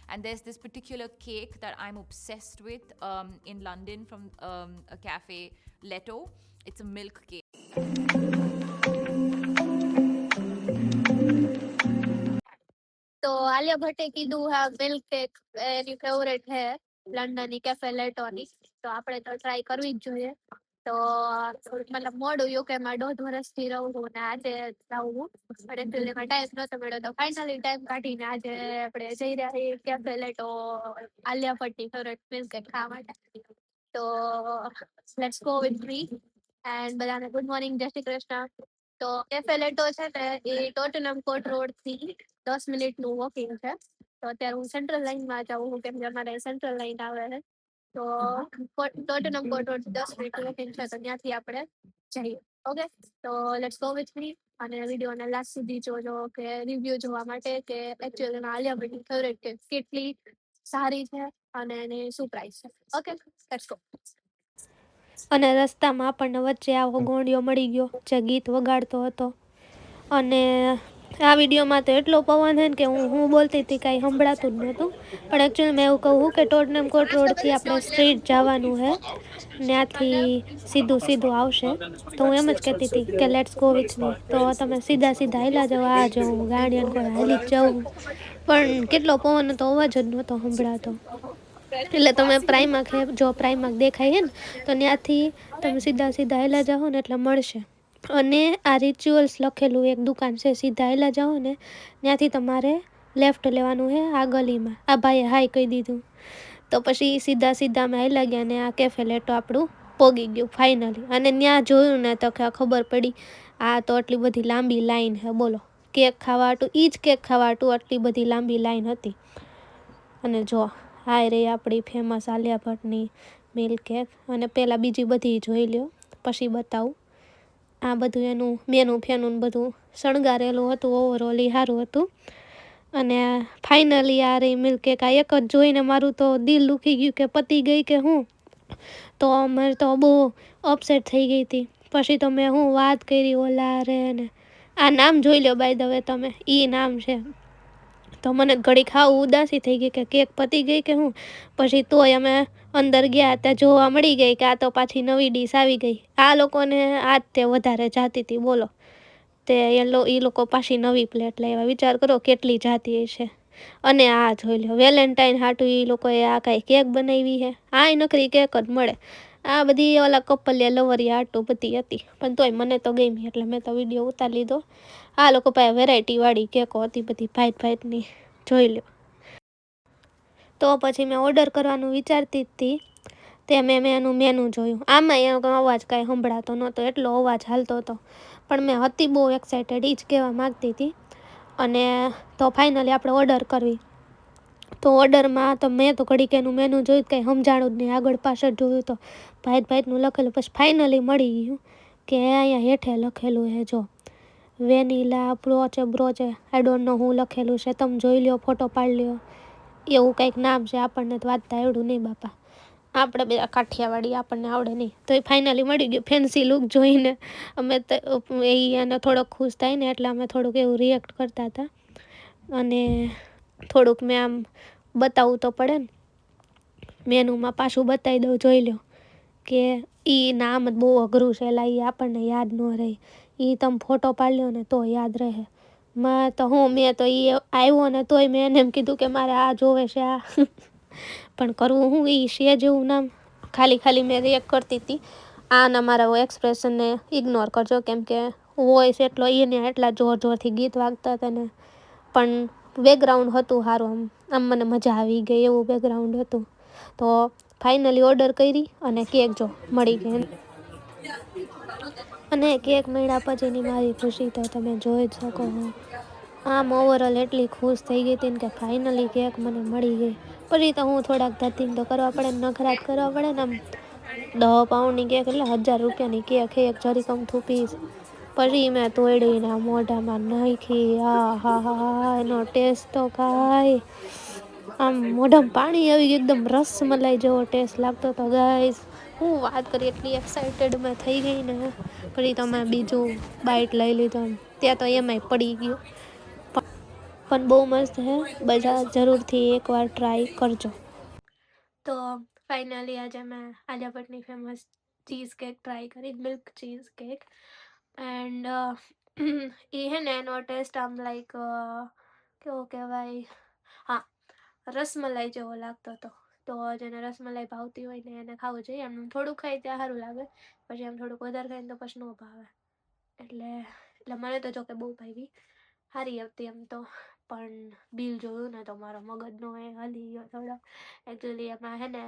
And there's this particular cake that I'm obsessed with in London from a cafe, Leto. It's a milk cake. तो आलिया भट्टे કીધું હા milk cake એની favourite છે લંડનની cafe લેટોની તો આપણે તો ટ્રાય કરવી જ જોઈએ તો મતલબ મોડું યુકેમાં 1.5 વર્ષથી રહું છું ને આજે જાઉં પણ એકચ્યુઅલીમાં ટાઈમ નહોતો મળ્યો તો ફાઇનલી ટાઈમ કાઢીને આજે આપણે જઈ રહ્યા છીએ કેફે લેટો આલિયા ભટ્ટની ફેવરેટ મિલ્ક કેક ખાવા માટે તો let's go with me and બધાને ગુડ મોર્નિંગ જય શ્રી કૃષ્ણ તો કેફે લેટો છે ને એ ટોટનમ કોર્ટ રોડથી 10 મિનિટનું વોકિંગ છે તો અત્યારે હું સેન્ટ્રલ લાઇનમાં જાઉં છું કેમ કે અમારે સેન્ટ્રલ લાઇન આવે છે તો ટોટનમ કોર્ટ રોડ 10 મિનિટનું વોકિંગ છે તો ત્યાંથી આપણે જઈએ ઓકે તો લેટ્સ ગો વિથ મી અને વિડીયોને લાસ્ટ સુધી જોજો કે રિવ્યુ જોવા માટે કે એકચ્યુઅલીમાં આલિયા ભટ્ટની ફેવરેટ કે કેટલી સારી છે અને એની શું પ્રાઇસ છે ઓકે લેટ્સ ગો અને રસ્તામાં આપણને વચ્ચે આવો ગોંડિયો મળી ગયો જે ગીત વગાડતો હતો અને આ વિડીયોમાં તો એટલો પવન છે ને કે હું બોલતી હતી કાંઈ સંભળાતું જ નહોતું પણ એકચ્યુઅલી મેં એવું કહું કે ટોટનમ કોર્ટ રોડથી આપણે સ્ટ્રીટ જવાનું છે ત્યાંથી સીધું સીધું આવશે તો હું એમ જ કહેતી હતી કે લેટ્સ ગો વિથ મી તો તમે સીધા સીધા હાલ્યા જાઓ આ જાઉં ગાડીને કોઈ હાલી જ જાઉં પણ કેટલો પવન હતો અવાજ જ નહોતો સંભળાતો એટલે તમે પ્રાઇમાક જો પ્રાઇમાક દેખાય છે ને તો ત્યાંથી તમે સીધા સીધા હાલ્યા જાઓ ને એટલે મળશે અને આ રિચ્યુઅલ્સ લખેલું એક દુકાન છે સીધા હાલ્યા જાઓ ને ત્યાંથી તમારે લેફ્ટ લેવાનું છે આ ગલીમાં આ ભાઈએ હાય કહી દીધું તો પછી સીધા સીધા અમે હાલ્યા ગયા ને આ કેફે લેટો આપણું પોગી ગયું ફાઇનલી અને ત્યાં જોયું ને તો ખબર પડી આ તો આટલી બધી લાંબી લાઈન છે બોલો કેક ખાવા હાટું એ જ કેક ખાવા હાટું આટલી બધી લાંબી લાઈન હતી અને જો હાય રે આપણી ફેમસ આલિયા ભટ્ટની મિલ્ક કેક અને પહેલાં બીજી બધી જોઈ લ્યો પછી બતાવું આ બધું એનું મેનું ફેનું બધું શણગારેલું હતું ઓવરઓલ સારું હતું અને ફાઇનલી આ રહી મિલ્ક કેક આ એક જ જોઈને મારું તો દિલ દુખી ગયું કે પતી ગઈ કે હું તો મેં તો બહુ અપસેટ થઈ ગઈ હતી પછી તો મેં હું વાત કરી ઓલા રે ને આ નામ જોઈ લો બાય ધ વે તમે એ નામ છે તો મને ઘડી ખાવું ઉદાસી થઈ ગઈ કે કેક પતી ગઈ કે હું પછી તોય અમે અંદર ગયા ત્યાં જોવા મળી ગઈ કે આ તો પાછી નવી ડીશ આવી ગઈ આ લોકોને આ જ તે વધારે જાતી હતી બોલો તે એ લોકો પાછી નવી પ્લેટ લાવ્યા વિચાર કરો કેટલી જાતી છે અને આ જોઈ લો વેલેન્ટાઇન હાટું એ લોકોએ આ કાંઈ કેક બનાવી છે આ નકરી કેક જ મળે આ બધી ઓલા કપલિયા લવરિયા હાટું બધી હતી પણ તોય મને તો ગમી એટલે મેં તો વિડીયો ઉતારી લીધો આ લોકો પાસે વેરાયટીવાળી કેકો હતી બધી ભાઈની જોઈ લો તો પછી મેં ઓર્ડર કરવાનું વિચારતી હતી તે મેં એનું મેનુ જોયું આમાં એનો અવાજ કાંઈ સંભળાતો નહોતો એટલો અવાજ હાલતો હતો પણ મેં હતી બહુ એક્સાઇટેડ એ જ કહેવા માગતી હતી અને તો ફાઇનલી આપણે ઓર્ડર કરવી તો ઓર્ડરમાં તો મેં તો ઘડીક એનું મેનુ જોયું કંઈ સમજાણું જ નહીં આગળ પાછળ જોયું તો ભાઈનું લખેલું પછી ફાઇનલી મળી ગયું કે અહીંયા હેઠે લખેલું છે જો વેનીલા બ્રોચે આઈ ડોન્ટ નો હું લખેલું છે તમે જોઈ લ્યો ફોટો પાડી લ્યો એવું કંઈક નામ છે આપણને તો વાંચતા આવડું નહીં બાપા આપણે બધા કાઠિયાવાડી આપણને આવડે નહીં તો એ ફાઇનલી મળી ગયું ફેન્સી લુક જોઈને અમે એને થોડોક ખુશ થાય ને એટલે અમે થોડુંક એવું રિએક્ટ કરતા હતા અને થોડુંક મેં આમ બતાવવું તો પડે ને મેનુમાં પાછું બતાવી દઉં જોઈ લો કે એ નામ જ બહુ અઘરું છે એટલે એ આપણને યાદ ન રહે એ તમે ફોટો પાડી લો ને તો યાદ રહે મેં તો એ આવ્યો ને તોય મેં એને એમ કીધું કે મારે આ જોવે છે આ પણ કરવું હું એ છે જેવું નામ ખાલી મેં રિએક્ટ કરતી હતી આના મારા એક્સપ્રેશનને ઇગ્નોર કરજો કેમ કે વોઇસ એટલો એને એટલા જોરથી ગીત વાગતા હતા ને પણ બેકગ્રાઉન્ડ હતું સારું આમ મને મજા આવી ગઈ એવું બેકગ્રાઉન્ડ હતું તો ફાઇનલી ઓર્ડર કરી અને કેક જો મળી ગઈ અને કેક મળ્યા પછીની મારી ખુશી તો તમે જોઈ જ શકો છો આમ ઓવરઓલ એટલી ખુશ થઈ ગઈ હતી ને કે ફાઇનલી કેક મને મળી ગઈ પછી તો હું થોડાક ધતીંગ તો કરવા પડે ને નખરાત કરવા પડે ને આમ 10 પાઉન્ડની કેક એટલે 1000 રૂપિયાની કેક એક જરીકમ થૂપીશ પછી મેં તોડીને મોઢામાં નાખી હા એનો ટેસ્ટ તો કાંઈ આમ મોઢામાં પાણી આવી ગયું એકદમ રસમલાઈ જેવો ટેસ્ટ લાગતો હતો ગાઈસ હું વાત કરી એટલી એક્સાઇટેડ મેં થઈ ગઈ ને પછી તો મેં બીજું બાઇટ લઈ લીધો ત્યાં તો એમાંય પડી ગયું પણ બહુ મસ્ત છે, બધા જરૂરથી એકવાર ટ્રાય કરજો. તો ફાઇનલી આજે મેં આલિયા ભટ્ટની ફેમસ ચીઝ કેક ટ્રાય કરી, મિલ્ક ચીઝ કેક. એન્ડ એ હે ને એનો ટેસ્ટ આમ લાઈક કેવો કહેવાય, હા, રસમલાઈ જેવો લાગતો હતો. તો જેને રસમલાઈ ભાવતી હોય ને એને ખાવું જોઈએ. એમ થોડુંક ખાય ત્યાં સારું લાગે, પછી એમ થોડુંક વધારે ખાય ને તો પછી ન ભાવે. એટલે મને તો જો કે બહુ ભાવી, સારી હતી એમ તો. પણ બિલ જોયું ને તો મારો મગજનો એ હલી ગયો થોડો. એકચ્યુઅલી એમાં હે ને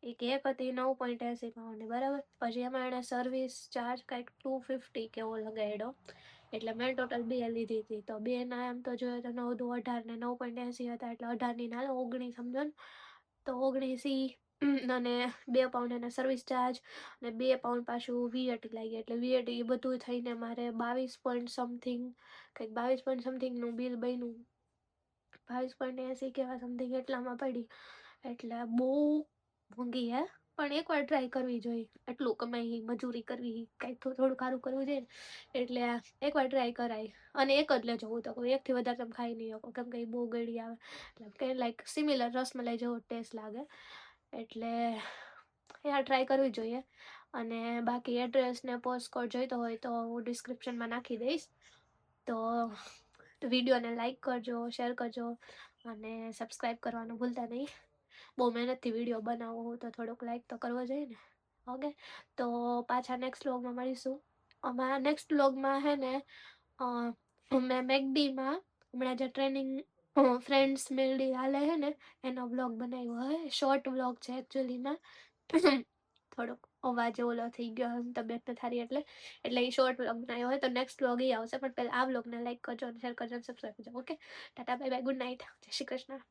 એ કેક હતી 9.80 પાઉન્ડની, બરાબર. પછી એમાં એણે સર્વિસ ચાર્જ કંઈક 250 કેવો લગાડ્યો. એટલે મેં ટોટલ 2 લીધી હતી. તો 2 ના એમ તો જોઈએ તો 9 દુ 18 ને 9.80 હતા, એટલે 18 ની ના 19 સમજો ને. તો 19 અને 2 પાઉન્ડ એના સર્વિસ ચાર્જ અને 2 પાઉન્ડ પાછું વીએટી લાગી. એટલે વીએટી એ બધું થઈને મારે 22 પોઈન્ટ સમથિંગ, કંઈક 22 પોઈન્ટ સમથિંગનું બિલ બન્યું. 22.80 કેવા સમથિંગ એટલામાં પડી. એટલે બહુ મોંઘી હે, પણ એકવાર ટ્રાય કરવી જોઈએ. એટલું કમાઈ મજૂરી કરવી, કંઈક થોડું સારું કરવું જોઈએ ને, એટલે એકવાર ટ્રાય કરાય. અને એક જ લેજો, હું તો કહું, એકથી વધારે તમે ખાઈ નહીં શકો, કેમ કે એ બહુ ગળી આવે. કે લાઈક સિમિલર રસમલાઈ જેવો ટેસ્ટ લાગે. એટલે યાર ટ્રાય કરવી જોઈએ. અને બાકી એડ્રેસ ને પોસ્ટકોડ જોઈતો હોય તો હું ડિસ્ક્રિપ્શનમાં નાખી દઈશ. તો વિડીયોને લાઈક કરજો, શેર કરજો અને સબસ્ક્રાઈબ કરવાનું ભૂલતા નહીં. બહુ મહેનતથી વિડીયો બનાવો, હું તો થોડુંક લાઈક તો કરવો જોઈએ ને. ઓકે, તો પાછા નેક્સ્ટ વ્લોગમાં મળીશું. અમારા નેક્સ્ટ વ્લોગમાં હે ને મેં મેકડીમાં હમણાં જે ટ્રેનિંગ ફ્રેન્ડ્સ મેલડી હાલે છે ને એનો વ્લોગ બનાવ્યો હે. શોર્ટ વ્લોગ છે એકચ્યુઅલીમાં. થોડોક અવાજ ઓલો થઈ ગયો, તબિયત નથી સારી એટલે એ શોર્ટ વ્લોગ બનાવ્યો હોય. તો નેક્સ્ટ વ્લોગ એ આવશે, પણ પહેલાં આ વ્લોગને લાઈક કરજો, શેર કરજો અને સબસ્ક્રાઈબ કરજો. Okay, Tata, bye bye, good night, જય શ્રી કૃષ્ણ.